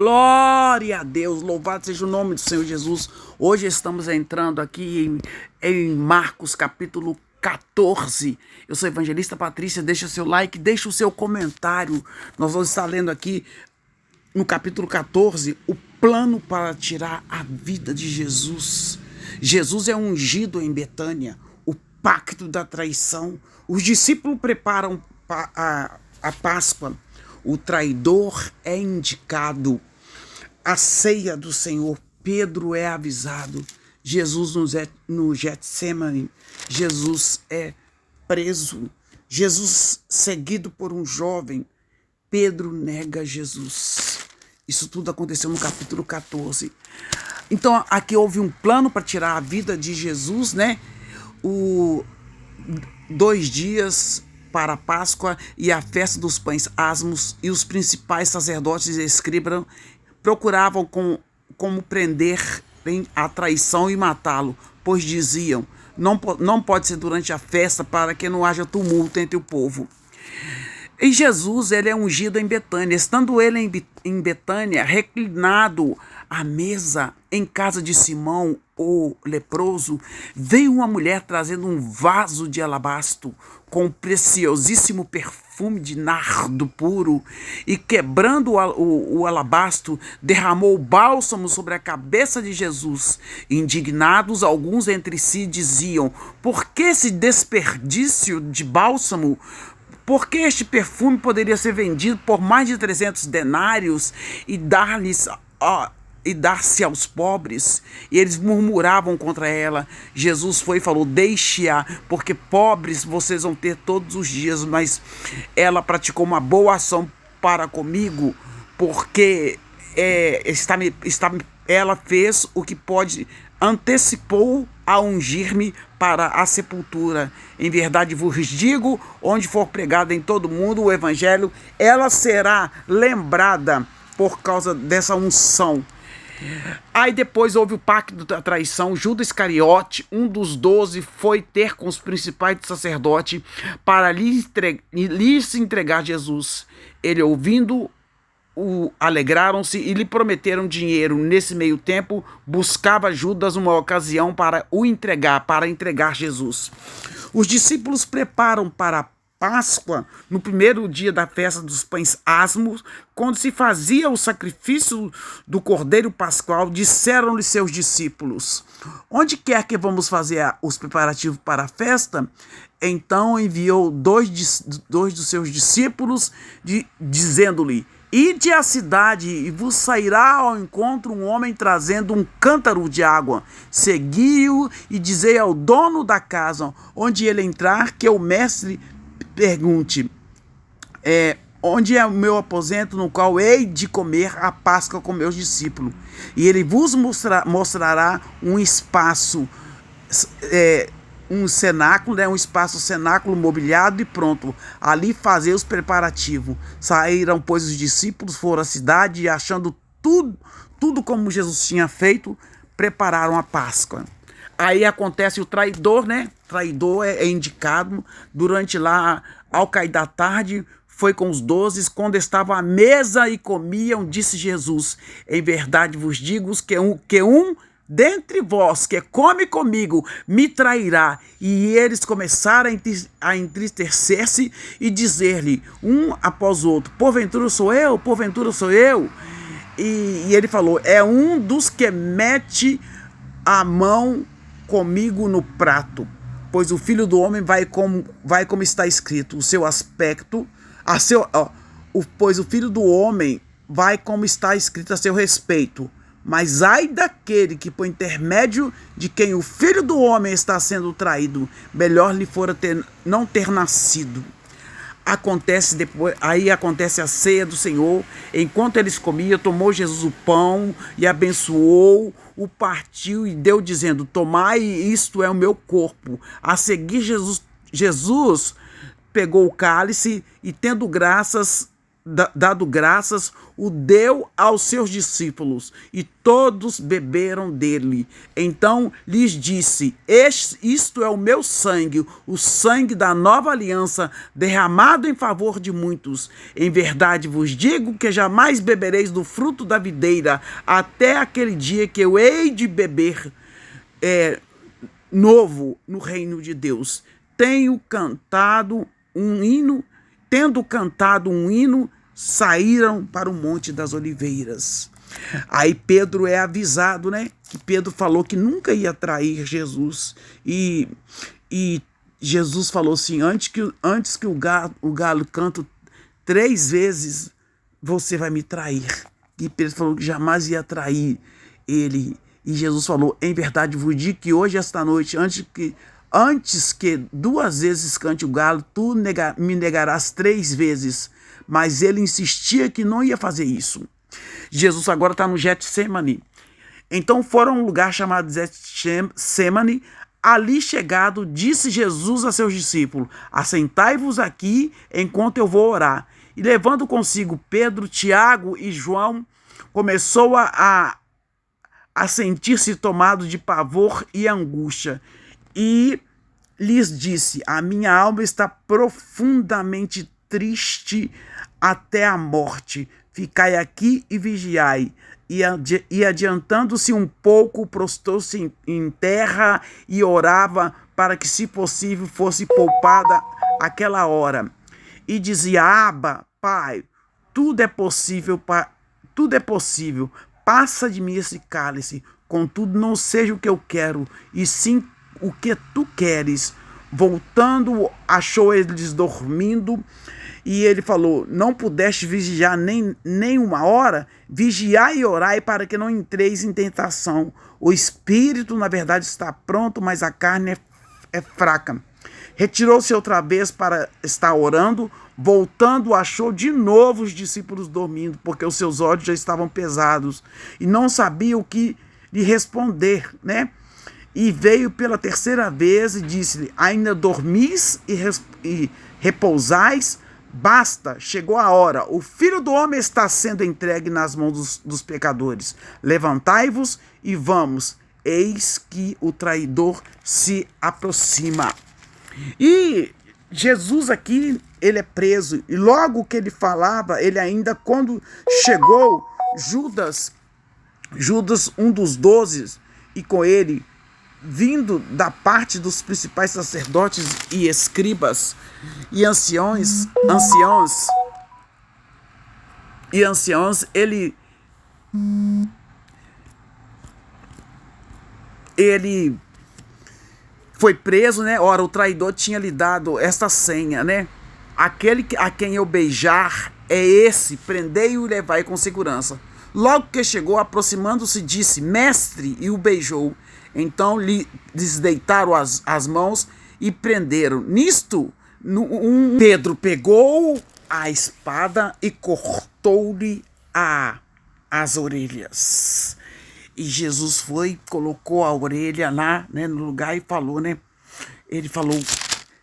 Glória a Deus, louvado seja o nome do Senhor Jesus. Hoje estamos entrando aqui em Marcos capítulo 14. Eu sou a evangelista Patrícia, deixa o seu like, deixa o seu comentário. Nós vamos estar lendo aqui no capítulo 14 o plano para tirar a vida de Jesus. Jesus é ungido em Betânia, o pacto da traição. Os discípulos preparam a Páscoa. O traidor é indicado. A ceia do Senhor, Pedro é avisado. Jesus no Getsemane, Jesus é preso. Jesus seguido por um jovem, Pedro nega Jesus. Isso tudo aconteceu no capítulo 14. Então aqui houve um plano para tirar a vida de Jesus, né? 2 dias para a Páscoa e a festa dos pães asmos, e os principais sacerdotes e escribas procuravam como prender a traição e matá-lo, pois diziam, não pode ser durante a festa para que não haja tumulto entre o povo. E Jesus, ele é ungido em Betânia. Estando ele em Betânia, reclinado à mesa em casa de Simão, o leproso, veio uma mulher trazendo um vaso de alabastro com um preciosíssimo perfume de nardo puro, e quebrando o alabastro, derramou bálsamo sobre a cabeça de Jesus. Indignados, alguns entre si diziam, por que esse desperdício de bálsamo? Porque este perfume poderia ser vendido por mais de 300 denários e dar-se aos pobres. E eles murmuravam contra ela. Jesus foi e falou, deixe-a, porque pobres vocês vão ter todos os dias, mas ela praticou uma boa ação para comigo, porque ela fez o que pode, antecipou a ungir-me para a sepultura. Em verdade vos digo, onde for pregado em todo mundo o evangelho, ela será lembrada por causa dessa unção. Aí depois houve o pacto da traição. Judas Iscariote, um dos 12, foi ter com os principais sacerdotes para lhes entregar Jesus. Ele, ouvindo, alegraram-se e lhe prometeram dinheiro. Nesse meio tempo, buscava Judas uma ocasião para entregar Jesus. Os discípulos preparam para a Páscoa, no primeiro dia da festa dos pães asmos, quando se fazia o sacrifício do cordeiro pascual, disseram-lhe seus discípulos, onde quer que vamos fazer os preparativos para a festa? Então enviou dois dos seus discípulos, dizendo-lhe, ide à cidade e vos sairá ao encontro um homem trazendo um cântaro de água. Segui-o e dizei ao dono da casa, onde ele entrar, que o mestre pergunte, onde é o meu aposento no qual hei de comer a Páscoa com meus discípulos? E ele vos mostrará um espaço, um cenáculo, um espaço cenáculo mobiliado e pronto, ali fazer os preparativos. Saíram, pois, os discípulos, foram à cidade e, achando tudo como Jesus tinha feito, prepararam a Páscoa. Aí acontece o traidor, né? Traidor é indicado. Durante lá, ao cair da tarde, foi com os 12, quando estavam à mesa e comiam, disse Jesus, em verdade vos digo que um dentre vós que come comigo me trairá. E eles começaram a entristecer-se e dizer-lhe, um após o outro, porventura sou eu, porventura sou eu. E ele falou, é um dos que mete a mão comigo no prato, pois o Filho do Homem vai como está escrito, o seu aspecto, pois o Filho do Homem vai como está escrito a seu respeito. Mas ai daquele que por intermédio de quem o Filho do Homem está sendo traído, melhor lhe fora não ter nascido. Aí acontece a ceia do Senhor. Enquanto eles comiam, tomou Jesus o pão e abençoou, o partiu e deu, dizendo, tomai, isto é o meu corpo. A seguir Jesus pegou o cálice e, tendo graças dado graças, o deu aos seus discípulos, e todos beberam dele. Então lhes disse: isto é o meu sangue, o sangue da nova aliança, derramado em favor de muitos. Em verdade vos digo que jamais bebereis do fruto da videira, até aquele dia que eu hei de beber novo no reino de Deus. Tendo cantado um hino, saíram para o Monte das Oliveiras. Aí Pedro é avisado, né? Que Pedro falou que nunca ia trair Jesus. E Jesus falou assim: antes que o galo cante 3 vezes, você vai me trair. E Pedro falou que jamais ia trair ele. E Jesus falou: em verdade vos digo que hoje, esta noite, antes que 2 vezes cante o galo, tu me negarás 3 vezes. Mas ele insistia que não ia fazer isso. Jesus agora está no Getsemane. Então foram a um lugar chamado Getsemane. Ali chegado, disse Jesus a seus discípulos: assentai-vos aqui enquanto eu vou orar. E levando consigo Pedro, Tiago e João, começou a sentir-se tomado de pavor e angústia. E lhes disse: a minha alma está profundamente triste até a morte. Ficai aqui e vigiai. E adiantando-se um pouco, prostou-se em terra e orava para que, se possível, fosse poupada aquela hora. E dizia: Abba, Pai, tudo é possível, passa de mim esse cálice, contudo não seja o que eu quero, e sim o que tu queres. Voltando, achou eles dormindo, e ele falou: não pudeste vigiar nem 1 hora? Vigiai e orai para que não entreis em tentação. O espírito, na verdade, está pronto, mas a carne é fraca. Retirou-se outra vez para estar orando. Voltando, achou de novo os discípulos dormindo, porque os seus olhos já estavam pesados e não sabia o que lhe responder, né? E veio pela 3ª vez e disse-lhe: ainda dormis e repousais? Basta, chegou a hora. O Filho do Homem está sendo entregue nas mãos dos pecadores. Levantai-vos e vamos. Eis que o traidor se aproxima. E Jesus aqui, ele é preso. E logo que ele falava, ele ainda, quando chegou Judas, um dos 12, e com ele, vindo da parte dos principais sacerdotes e escribas e anciãos, ele foi preso, né? Ora, o traidor tinha lhe dado esta senha, né? Aquele a quem eu beijar é esse, prendei-o e levai com segurança. Logo que chegou, aproximando-se, disse: mestre, e o beijou. Então lhes deitaram as mãos e prenderam. Nisto, Pedro pegou a espada e cortou-lhe as orelhas. E Jesus colocou a orelha lá, né, no lugar e falou, né?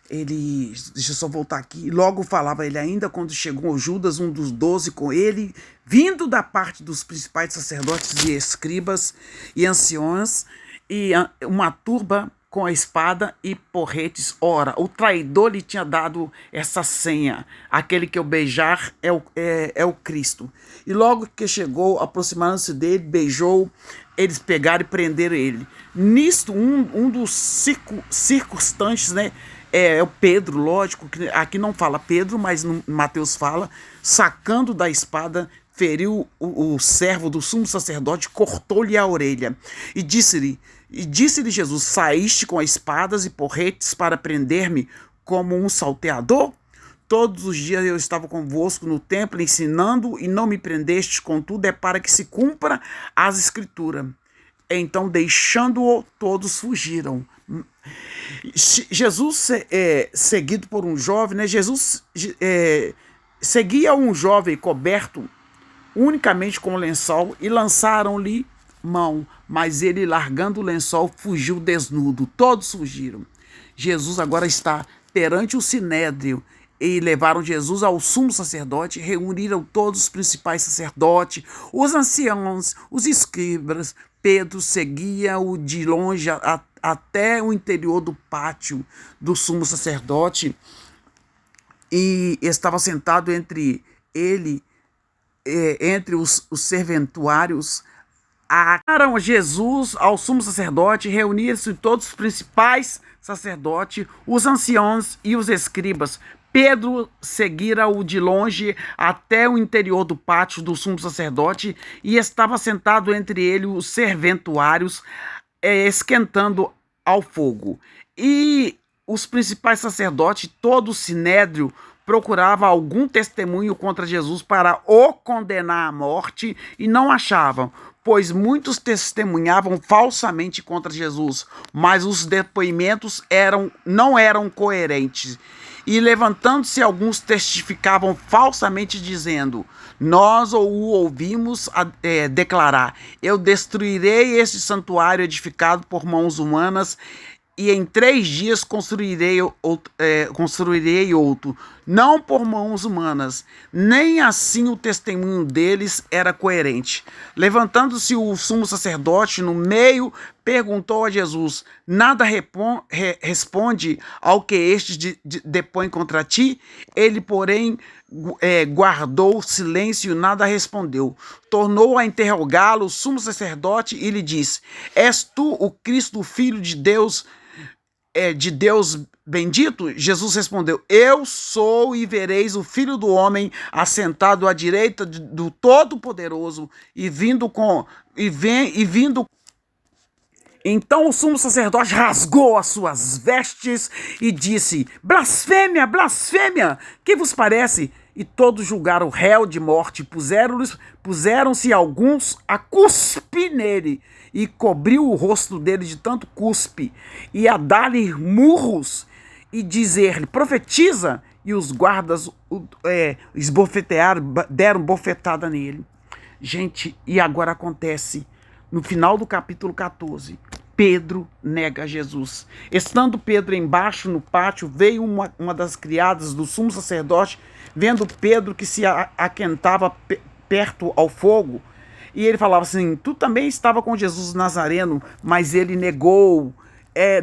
Deixa eu só voltar aqui. Logo falava ele ainda quando chegou Judas, um dos 12, com ele, vindo da parte dos principais sacerdotes e escribas e anciões, e uma turba com a espada e porretes. Ora, o traidor lhe tinha dado essa senha: aquele que eu beijar é o Cristo. E logo que chegou, aproximando-se dele, beijou. Eles pegaram e prenderam ele. Nisto, um dos circunstantes, né, é o Pedro, lógico, que aqui não fala Pedro, mas no Mateus fala, sacando da espada, feriu o servo do sumo sacerdote, cortou-lhe a orelha. E disse-lhe Jesus: saíste com espadas e porretes para prender-me como um salteador? Todos os dias eu estava convosco no templo ensinando e não me prendeste, contudo é para que se cumpra as escrituras. Então, deixando-o, todos fugiram. Jesus, seguido por um jovem, né? Jesus seguia um jovem coberto unicamente com o lençol e lançaram-lhe mão, mas ele, largando o lençol, fugiu desnudo. Todos fugiram. Jesus agora está perante o sinédrio. e levaram Jesus ao sumo sacerdote, reuniram todos os principais sacerdotes, os anciãos, os escribas. Pedro seguia-o de longe até o interior do pátio do sumo sacerdote e estava sentado entre os serventuários. Acaram Jesus ao sumo sacerdote, reuniram-se todos os principais sacerdotes, os anciãos e os escribas. Pedro seguira-o de longe até o interior do pátio do sumo sacerdote e estava sentado entre ele os serventuários, esquentando ao fogo. E os principais sacerdotes, todo o sinédrio, procurava algum testemunho contra Jesus para o condenar à morte e não achavam, pois muitos testemunhavam falsamente contra Jesus, mas os depoimentos não eram coerentes. E levantando-se alguns testificavam falsamente, dizendo: nós o ouvimos declarar: eu destruirei este santuário edificado por mãos humanas, e em 3 dias construirei outro, não por mãos humanas. Nem assim o testemunho deles era coerente. Levantando-se o sumo sacerdote no meio, perguntou a Jesus: nada responde ao que este depõe contra ti? Ele, porém, guardou silêncio e nada respondeu. Tornou a interrogá-lo o sumo sacerdote e lhe disse: és tu o Cristo, o Filho de Deus bendito? Jesus respondeu: eu sou, e vereis o Filho do Homem assentado à direita do Todo-Poderoso e vindo. Então o sumo sacerdote rasgou as suas vestes e disse: blasfêmia, blasfêmia, que vos parece? E todos julgaram o réu de morte, puseram-se alguns a cuspir nele, e cobriu o rosto dele de tanto cuspe, e a dar-lhe murros, e dizer-lhe: profetiza. E os guardas esbofetearam, deram bofetada nele. Gente, e agora acontece, no final do capítulo 14, Pedro nega Jesus. Estando Pedro embaixo no pátio, veio uma das criadas do sumo sacerdote, vendo Pedro que se aquentava perto ao fogo, e ele falava assim: tu também estava com Jesus Nazareno. Mas ele negou: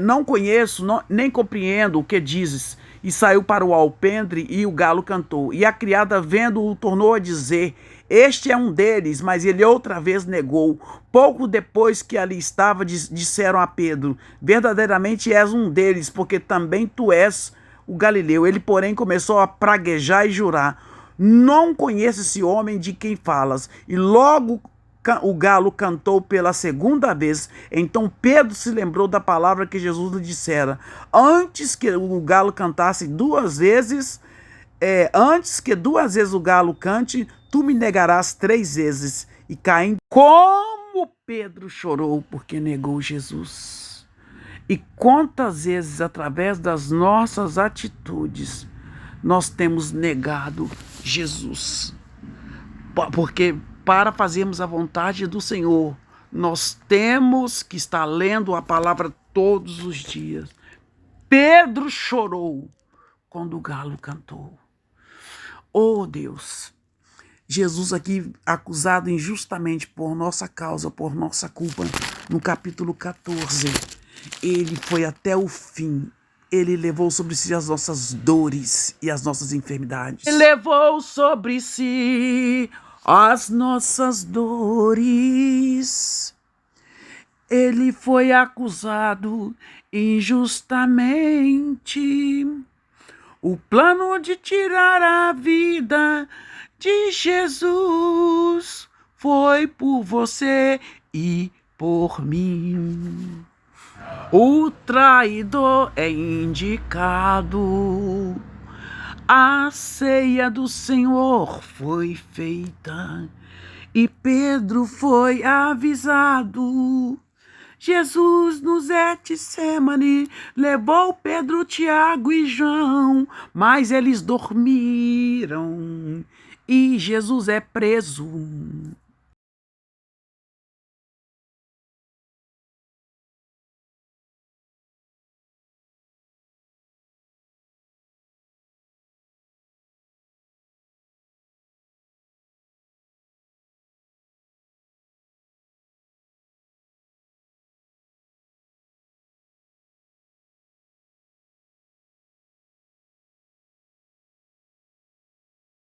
não conheço, nem compreendo o que dizes. E saiu para o alpendre, e o galo cantou. E a criada, vendo-o, tornou a dizer: este é um deles. Mas ele outra vez negou. Pouco depois que ali estava, disseram a Pedro: verdadeiramente és um deles, porque também tu és o Galileu. Ele, porém, começou a praguejar e jurar: não conheço esse homem de quem falas. E logo o galo cantou pela segunda vez. Então Pedro se lembrou da palavra que Jesus lhe dissera: antes que o galo cantasse 2 vezes, antes que 2 vezes o galo cante, tu me negarás 3 vezes. E caindo, como Pedro chorou porque negou Jesus. E quantas vezes, através das nossas atitudes, nós temos negado Jesus. Porque para fazermos a vontade do Senhor, nós temos que estar lendo a palavra todos os dias. Pedro chorou quando o galo cantou. Oh Deus, Jesus aqui acusado injustamente por nossa causa, por nossa culpa, no capítulo 14, ele foi até o fim. Ele levou sobre si as nossas dores e as nossas enfermidades. Ele levou sobre si as nossas dores. Ele foi acusado injustamente. O plano de tirar a vida de Jesus foi por você e por mim. O traidor é indicado. A ceia do Senhor foi feita e Pedro foi avisado. Jesus no Getsemane levou Pedro, Tiago e João, mas eles dormiram e Jesus é preso.